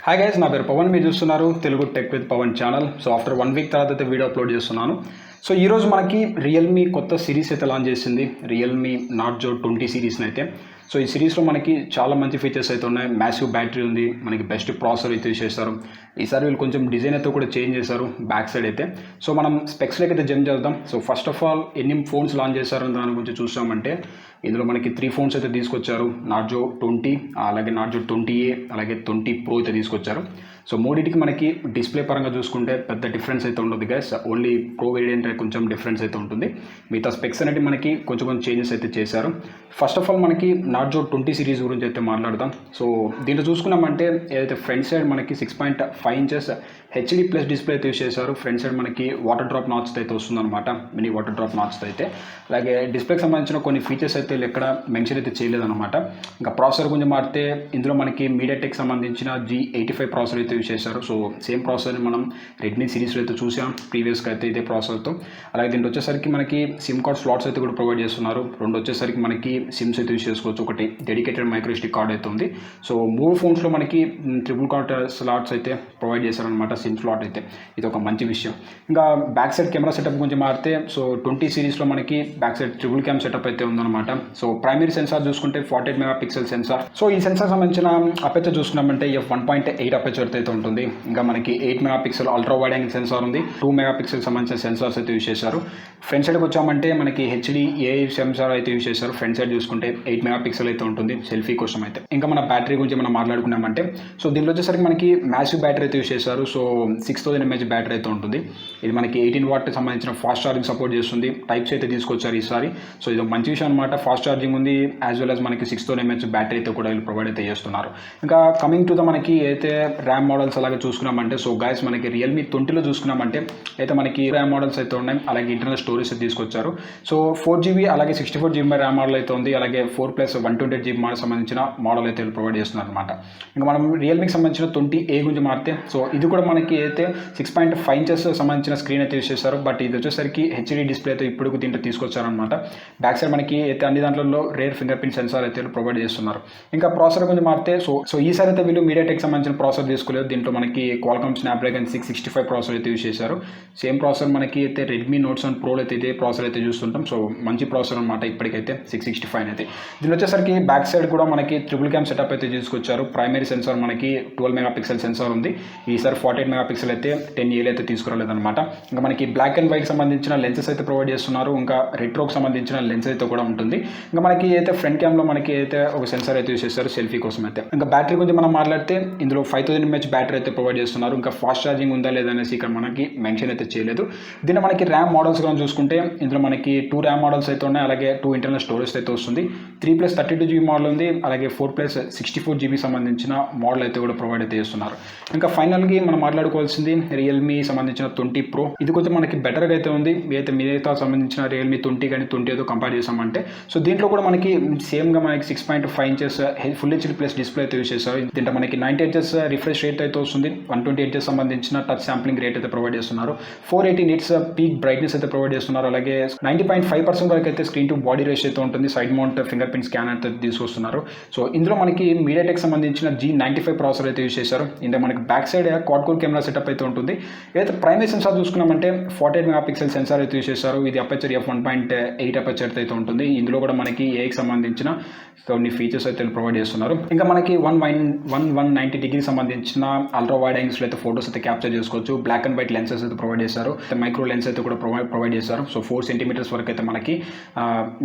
Hi guys, నా పేరు పవన్. మీరు చూస్తున్నారు Telugu tech with Pawan channel. So after 1 week తర్వాత అయితే వీడియో అప్లోడ్ చేస్తున్నాను. సో ఈరోజు మనకి రియల్మీ కొత్త సిరీస్ అయితే లాంచ్ చేసింది, రియల్మీ నార్జో 20 సిరీస్ని అయితే. సో ఈ సిరీస్లో మనకి చాలా మంచి ఫీచర్స్ అయితే ఉన్నాయి. మ్యాసివ్ బ్యాటరీ ఉంది, మనకి బెస్ట్ ప్రాసెసర్ అయితే యూస్ చేస్తారు. ఈసారి వీళ్ళు కొంచెం డిజైన్ అయితే కూడా చేంజ్ చేశారు బ్యాక్ సైడ్ అయితే. సో మనం స్పెక్స్లోకి అయితే జంప్ చేద్దాం. సో ఫస్ట్ ఆఫ్ ఆల్ ఎన్ని ఫోన్స్ లాంచ్ చేశారు దాని గురించి చూసామంటే, ఇందులో మనకి 3 ఫోన్స్ అయితే తీసుకొచ్చారు. నార్జో 20, అలాగే నార్జో 20A, అలాగే 20 Pro అయితే తీసుకొచ్చారు. సో మూడింటికి మనకి డిస్ప్లే పరంగా చూసుకుంటే పెద్ద డిఫరెన్స్ అయితే ఉండదు గైస్. ఓన్లీ ప్రో వేరియంట్ కొంచెం డిఫరెన్స్ అయితే ఉంటుంది. మిగతా స్పెక్స్ అనేది మనకి కొంచెం చేంజెస్ అయితే చేశారు. ఫస్ట్ ఆఫ్ ఆల్ మనకి నార్జో 20 సిరీస్ గురించి అయితే మాట్లాడదాం. సో దీంట్లో చూసుకున్నామంటే ఏదైతే ఫ్రంట్ సైడ్ మనకి 6.5 ఇంచెస్ హెచ్డి ప్లస్ డిస్ప్లే అయితే యూస్ చేశారు. ఫ్రంట్ సైడ్ మనకి వాటర్ డ్రాప్ నాచ్ అయితే వస్తుందన్నమాట, మినీ వాటర్ డ్రాప్ నాచ్ అయితే. అలాగే డిస్ప్లేకి సంబంధించిన కొన్ని ఫీచర్స్ అయితే ఎక్కడ మెన్షన్ అయితే చేయలేదన్నమాట. ఇంకా ప్రాసెసర్ గురించి మారితే ఇందులో మనకి మీడియాటెక్ సంబంధించిన G85 ప్రాసెసర్ అయితే యూస్ చేశారు. సో సేమ్ ప్రాసెసర్ని మనం రెడ్మీ సిరీస్లో అయితే చూసాం ప్రీవియస్గా అయితే ఇదే ప్రాసెసర్తో. అలాగే దీంట్లో వచ్చేసరికి మనకి సిమ్ కార్డ్ స్లాట్స్ అయితే కూడా ప్రొవైడ్ చేస్తున్నారు. రెండు వచ్చేసరికి మనకి సిమ్స్ అయితే యూస్ చేసుకోవచ్చు. ఒకటి డెడికేటెడ్ మైక్రో SD కార్డ్ అయితే ఉంది. సో 3 ఫోన్స్లో మనకి ట్రిపుల్ కార్డ్ స్లాట్స్ అయితే ప్రొవైడ్ చేశారనమాట, సిమ్ స్లాట్ అయితే. ఇది ఒక మంచి విషయం. ఇంకా బ్యాక్ సైడ్ కెమెరా సెటప్ గురించి మారితే, సో 20 సిరీస్లో మనకి back side triple cam setup అయితే ఉందన్నమాట. సో ప్రైమరీ సెన్సార్ చూసుకుంటే 48 మెగాపిక్సెల్ సెన్సార్. సో ఈ సెన్సార్ సంబంధించిన అపెచర్ చూసుకున్నామంటే f1.8 అపెచర్ అయితే ఉంటుంది. ఇంకా మనకి 8 megapixel ultra wide angle censor ఉంది. 2 మెగాపిక్సెల్ సంబంధించిన సెన్సార్స్ అయితే యూస్ చేశారు. ఫ్రంట్ సైడ్కి వచ్చామంటే మనకి HDA సెన్సార్ అయితే యూస్ చేశారు. ఫ్రంట్ సైడ్ చూసుకుంటే 8 మెగాపిక్సెల్ అయితే ఉంటుంది సెల్ఫీ కోసం అయితే. ఇంకా మన బ్యాటరీ గురించి మనం మాట్లాడుకున్నామంటే, సో దీంట్లో వచ్చేసరికి మనకి మ్యాసివ్ బ్యాటరీ అయితే యూస్ చేశారు. సో 6000 mAh బ్యాటరీ అయితే ఉంటుంది. ఇది మనకి 18 వాట్ సంబంధించిన ఫాస్ట్ ఛార్జింగ్ సపోర్ట్ చేస్తుంది. టైప్స్ అయితే తీసుకొచ్చారు ఈసారి. సో ఇది మంచి విషయం అనమాట. ఫాస్ట్ ఛార్జింగ్ ఉంది, యాజ్ వెల్ యాజ్ మనకి 6000 mAh బ్యాటరీ అయితే కూడా వీళ్ళు ప్రొవైడ్ అయితే చేస్తున్నారు. ఇంకా కమింగ్ టు ద మనకి అయితే ర్యామ్ మోడల్స్ అలాగే చూసుకున్నామంటే, సో గైస్ మనకి రియల్మీ 20లో చూసుకున్నామంటే అయితే మనకి ర్యామ్ మోడల్స్ అయితే ఉన్నాయి. అలాగే ఇంటర్నల్ స్టోరేజ్ అయితే తీసుకొచ్చారు. సో 4GB అలాగే 64GB ర్యామ్ మోడల్ అయితే ఉంది. అలాగే 4+128GB మోడల్ సంబంధించిన మోడల్ అయితే వీళ్ళు ప్రొవైడ్ చేస్తున్నారు అనమాట. ఇంకా మనం రియల్మీకి సంబంధించిన 20A గురించి మారితే, సో ఇది కూడా మనకి అయితే 6.5 ఇంచెస్ సంబంధించిన స్క్రీన్ అయితే యూస్ చేశారు. బట్ ఇది వచ్చేసరికి హెచ్డి డిస్ప్లే అయితే ఇప్పుడు దీంట్లో తీసుకొచ్చారనమాట. బ్యాక్ సైడ్ మనకి అయితే అన్ని దాంట్లో రేర్ ఫింగర్ ప్రింట్ సెన్సార్ అయితే ప్రొవైడ్ చేస్తున్నారు. ఇంకా ప్రాసెసర్ గురించి మారితే, సో ఈసారి అయితే వీళ్ళు మీడియాటెక్ సంబంధించిన ప్రాసెసర్ తీసుకోలేదు. దీంట్లో మనకి క్వాల్కామ్ స్నాప్డ్రాగన్ 665 ప్రాసెసర్ అయితే యూస్ చేశారు. సేమ్ ప్రాసెసర్ మనకి అయితే రెడ్మీ నోట్ 7 Pro అయితే ఇదే ప్రాసెసర్ అయితే చూస్తుంటాం. సో మంచి ప్రాసెసర్ అనమాట ఇప్పటికైతే 665 అయితే. దీని వచ్చేసరికి బ్యాక్ సైడ్ కూడా మనకి ట్రిపుల్ క్యామ్ సెటప్ అయితే తీసుకొచ్చారు. ప్రైమరీ సెన్సార్ మనకి 12 మెగాపిక్సెల్ సెన్సార్ ఉంది. ఈసారి 48 మెగాపిక్సెల్ అయితే 10A అయితే తీసుకురాలేదన్నమాట. ఇంకా మనకి బ్లాక్ అండ్ వైట్ సంబంధించిన లెన్సెస్ అయితే ప్రొవైడ్ చేస్తున్నారు. ఇంకా రెట్రోకి సంబంధించిన లెన్స్ అయితే కూడా ఉంటుంది. ఇంకా మనకి అయితే ఫ్రంట్ క్యామ్లో మనకి అయితే ఒక సెన్సార్ అయితే యూస్ చేస్తారు సెల్ఫీ కోసం అయితే. ఇంకా బ్యాటరీ గురించి మనం మాట్లాడితే ఇందులో 5000 mAh బ్యాటరీ అయితే ప్రొవైడ్ చేస్తున్నారు. ఇంకా ఫాస్ట్ ఛార్జింగ్ ఉందా లేదా అనేసి ఇక్కడ మనకి మెన్షన్ అయితే చేయలేదు. దీంట్లో మనకి ర్యామ్ మోడల్స్ కూడా చూసుకుంటే ఇందులో మనకి 2 ర్యామ్ మోడల్స్ అయితే ఉన్నాయి. అలాగే 2 ఇంటర్నల్ స్టోరేజ్ అయితే వస్తుంది. 3+32GB మోడల్ ఉంది. అలాగే 4+64GB సంబంధించిన మోడల్ అయితే కూడా ప్రొవైడ్ అయితే చేస్తున్నారు. ఇంకా ఫైనల్గా మనం మాట్లాడుకోవాల్సింది రియల్మీ సంబంధించిన 20 Pro. ఇది కొంచెం మనకి బెటర్గా అయితే ఉంది. అయితే మిగతా సంబంధించిన రియల్మీ 20 కానీ 20 కంపేర్ చేసామంటే, సో దీంట్లో కూడా మనకి సేమ్గా మనకి 6.5 inches full HD plus display అయితే యూస్ చేస్తారు. దీంట్లో మనకి 90 Hz రిఫ్రెష్ రేట్ అయితే వస్తుంది. 120 Hz సంబంధించిన టచ్ శాంప్లింగ్ రేట్ అయితే ప్రొవైడ్ చేస్తున్నారు. 480 nits పీక్ బ్రైట్నెస్ అయితే ప్రొవైడ్ చేస్తున్నారు. అలాగే 90.5% వరకు అయితే స్క్రీన్ టు బాడీ రేషియో అయితే ఉంటుంది. Side mount finger print scanner అయితే తీసుకొస్తున్నారు. సో ఇందులో మనకి మీడియాటెక్ సంబంధించిన G95 ప్రాసెసర్ అయితే యూస్ చేశారు. ఇందులో మనకి back side quad core camera setup అయితే ఉంటుంది. అయితే ప్రైమరీ సెన్సార్ చూసుకున్నామంటే 48 మెగాపిక్సెల్ సెన్సార్ అయితే యూస్ చేశారు. ఇది అపర్చర్ f1.8 అపర్చర్ అయితే ఉంటుంది. ఇందులో కూడా మనకి ఏకి సంబంధించిన కొన్ని ఫీచర్స్ అయితే ప్రొవైడ్ చేస్తున్నారు. ఇంకా మనకి 190 డిగ్రీ సంబంధించిన అల్ట్రా వైడ్ యాంగిల్స్లో అయితే ఫోటోస్ అయితే క్యాప్చర్ చేసుకోవచ్చు. బ్లాక్ అండ్ వైట్ లెన్సెస్ అయితే ప్రొవైడ్ చేశారు. మైక్రో లెన్స్ అయితే కూడా ప్రొవైడ్ చేశారు. సో 4 cm వరకు అయితే మనకి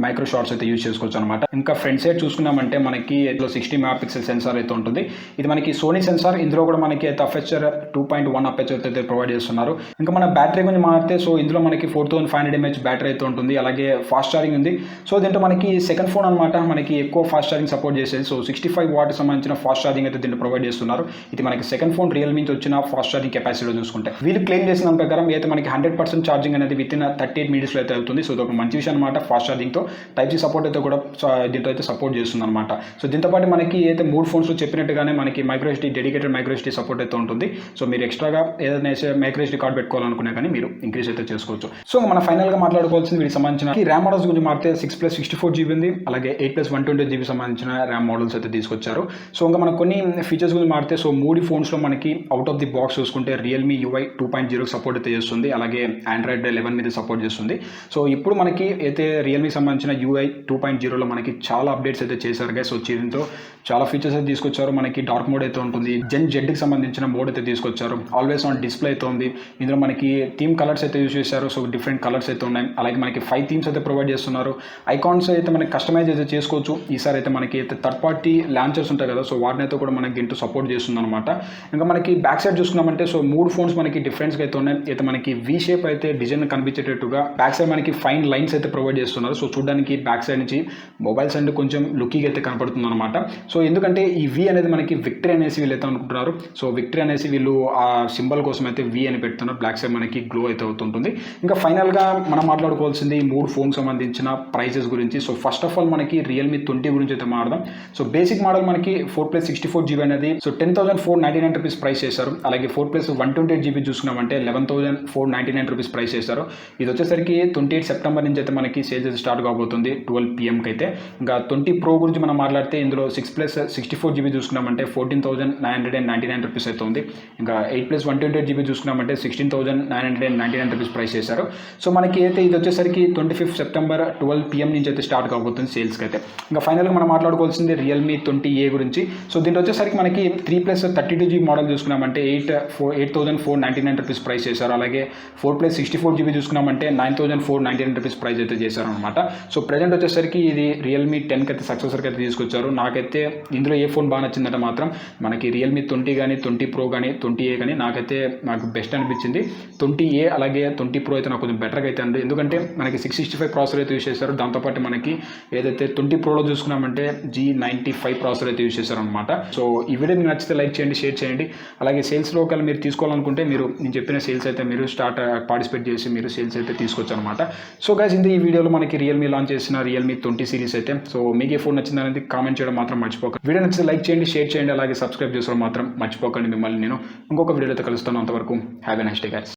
మైక్రో షాట్స్ అయితే యూస్ చేసుకోవచ్చు అనమాట. ఇంకా ఫ్రంట్ సైడ్ చూసుకున్నామంటే మనకి 60 మెగాపిక్సెల్ సెన్సార్ అయితే ఉంటుంది. ఇది మనకి సోనీ సెన్సార్. ఇందులో కూడా మనకి అయితే అపర్చర్ 2.1 అపర్చర్ అయితే ప్రొవైడ్ చేస్తున్నారు. ఇంకా మన బ్యాటరీ గురించి మారితే, సో ఇందులో మనకి 4500 mAh బ్యాటరీ అయితే ఉంటుంది. అలాగే ఫాస్ట్ ఛార్జింగ్ ఉంది. సో దీంట్లో మనకి సెకండ్ ఫోన్ అనమాట మనకి ఎక్కువ ఫాస్ట్ ఛార్జింగ్ సపోర్ట్ చేసేది. సో 65 వాట్ సంబంధించిన ఫాస్ట్ ఛార్జింగ్ అయితే దీంట్లో ప్రొవైడ్ చేస్తున్నారు. ఇది మనకి సెకండ్ ఫోన్ రియల్మీ నుంచి వచ్చిన ఫాస్ట్ ఛార్జింగ్ కెపాసిటీలో చూసుకుంటే వీళ్ళు క్లెయిమ్ చేసిన దాని ప్రకారం అయితే మనకి 100% ఛార్జింగ్ అనేది విత్ ఇన్ 38 minutesలో అయితే అవుతుంది. సో ఇది ఒక మంచి విషయం అనమాట. ఫాస్ట్ ఛార్జింగ్తో Type-C సపోర్ట్ అయితే కూడా దీంట్లో అయితే సపోర్ట్ చేస్తుంది అనమాట. సో దీంతో పాటు మనకి అయితే 3 ఫోన్స్లో చెప్పినట్టుగానే మనకి micro SD dedicated micro SD support అయితే ఉంటుంది. సో మీరు ఎక్స్ట్రాగా ఏదైనా మైక్రో SD కార్డ్ పెట్టుకోవాలనుకున్నా కానీ మీరు ఇంక్రీజ్ అయితే చేసుకోవచ్చు. సో మన ఫైనల్గా మాట్లాడుకోవాల్సింది వీటికి సంబంధించిన ర్యామ్ మోడల్స్ గురించి మారితే 6+64 64GB ఉంది, అలాగే 8+128GB సంబంధించిన ర్యామ్ మోడల్స్ అయితే తీసుకొచ్చారు. సో ఇంకా మనకు కొన్ని ఫీచర్స్ గురించి మారితే, సో 3 ఫోన్స్లో మనకి అవుట్ ఆఫ్ ది బాక్స్ చూసుకుంటే రియల్మీ UI 2.0 సపోర్ట్ అయితే చేస్తుంది, అలాగే ఆండ్రాయిడ్ 11 మీద సపోర్ట్ చేస్తుంది. సో ఇప్పుడు మనకి అయితే రియల్మీకి సంబంధించిన UI 2.0లో మనకి చాలా అప్డేట్స్ అయితే చేశారు గైస్. సో దీంతో చాలా ఫీచర్స్ అయితే తీసుకొచ్చారు. మనకి డార్క్ మోడ్ అయితే ఉంటుంది, Gen Zకి సంబంధించిన మోడ్ అయితే తీసుకొచ్చారు, ఆల్వేస్ ఆన్ డిస్ప్లే అయితే ఉంది. ఇందులో మనకి థీమ్ కలర్స్ అయితే యూజ్ చేశారు. సో డిఫరెంట్ కలర్స్ అయితే ఉన్నాయి. అలాగే మనకి 5 థీమ్స్ అయితే ప్రొవైడ్ చేస్తున్నారు. ఐకాన్స్ అయితే మనకి కస్టమైజ్ అయితే చేసుకోవచ్చు. ఈసారి అయితే మనకి అయితే థర్డ్ పార్టీ లాంచర్స్ ఉంటాయి కదా, సో వాటిని అయితే కూడా మనకి దీంట్లో సపోర్ట్ చేస్తుంది అనమాట. ఇంకా మనకి బ్యాక్ సైడ్ చూసుకున్నామంటే, సో 3 ఫోన్స్ మనకి డిఫరెన్స్గా అయితే ఉన్నాయి. అయితే మనకి V షేప్ అయితే డిజైన్ కనిపించేటట్టుగా బ్యాక్ సైడ్ మనకి ఫైన్ లైన్స్ అయితే ప్రొవైడ్ చేస్తున్నారు. సో చూడడానికి బ్యాక్ సైడ్ నుంచి మొబైల్స్ అండ్ కొంచెం లుక్కీగా అయితే కనపడుతుంది అనమాట. సో ఎందుకంటే ఈ V అనేది మనకి విక్టరీ అనేసి వీళ్ళు అయితే అనుకుంటున్నారు. సో విక్టరీ అనేసి వీళ్ళు ఆ సింబల్ కోసం అయితే V అని పెడుతున్నారు. బ్లాక్ సైడ్ మనకి గ్లో అయితే అవుతుంటుంది. ఇంకా ఫైనల్గా మనం మాట్లాడుకోవాల్సింది ఈ 3 ఫోన్ సంబంధించిన ప్రైసెస్ గురించి. సో ఫస్ట్ ఆఫ్ ఆల్ మనకి రియల్మీ 20 గురించి అయితే మాట్లాడదాం. సో బేసిక్ మోడల్ మనకి 4+64GB అనేది సో 10,499 రూపీస్ ప్రైస్ చేశారు. అలాగే 4+128GB చూసుకున్నామంటే 11,499 రూపీస్ ప్రైస్ చేశారు. ఇది వచ్చేసరికి 28 సెప్టెంబర్ నుంచి అయితే మనకి సేల్స్ అయితే స్టార్ట్ కాబోతుంది 12 PM అయితే. ఇంకా 20 Pro గురించి మనం మాట్లాడితే ఇందులో 6+64GB చూసుకున్నామంటే 14,999 రూపీస్ అయితే ఉంది. ఇంకా 8+128GB చూసుకున్నామంటే 16,999 రూపీస్ ప్రైస్ చేశారు. సో మనకి అయితే ఇది వచ్చేసరికి 25 సెప్టెంబర్ 12 PM నుంచి అయితే స్టార్ట్ కాబోతుంది సేల్స్కి అయితే. ఇంకా ఫైనల్గా మనం మాట్లాడుకోవాల్సింది రియల్మీ 20A గురించి. సో దీంట్లో వచ్చేసరికి మనకి 3+32GB మోడల్ చూసుకున్నామంటే 8,499 రూపీస్ ప్రైస్ చేశారు. అలాగే 4+64GB చూసుకున్నామంటే 9,499 రూపీస్ ప్రైస్ అయితే చేశారు అనమాట. సో ప్రజెంట్ వచ్చేసరికి ఇది రియల్మీ 10కి అయితే సక్సెసర్కి అయితే తీసుకొచ్చారు. నాకైతే ఇందులో ఏ ఫోన్ బాగా నచ్చిందంటే మాత్రం మనకి రియల్మీ 20 కానీ 20 Pro కానీ 20A కానీ నాకు బెస్ట్ అనిపించింది 20A. అలాగే 20 Pro అయితే నాకు కొంచెం బెటర్గా అయితే ఉంది. ఎందుకంటే మనకి 665 ప్రాసెసర్ అయితే యూస్ చేశారు. దాంతోపాటు మనకి ఏదైతే 20 Proలో చూసుకున్నామంటే G95 ప్రాసెసర్ అయితే యూస్ చేశారు అనమాట. సో ఈ వీడియో మీకు నచ్చితే లైక్ చేయండి, షేర్ చేయండి. అలాగే సేల్స్లో ఒకవేళ మీరు తీసుకోవాలనుకుంటే నేను చెప్పిన సేల్స్ అయితే మీరు పార్టిసిపేట్ చేసి మీరు సేల్స్ అయితే తీసుకోవచ్చు అనమాట. సో గైస్ ఈ వీడియోలో మనకి రియల్మీ లాంచ్ చేసిన రియల్మీ 20 సిరీస్ అయితే. సో మీకు ఏ ఫోన్ నచ్చిందనేది కామెంట్ చేయడం మాత్రం మర్చిపోకండి. వీడియో నచ్చితే లైక్ చేయండి, షేర్ చేయండి, అలాగే సబ్స్క్రైబ్ చేసుకోవడం మాత్రం మర్చిపోకండి. మిమ్మల్ని నేను ఇంకొక వీడియోలో కలుస్తాను. అంతవరకు have a nice day guys.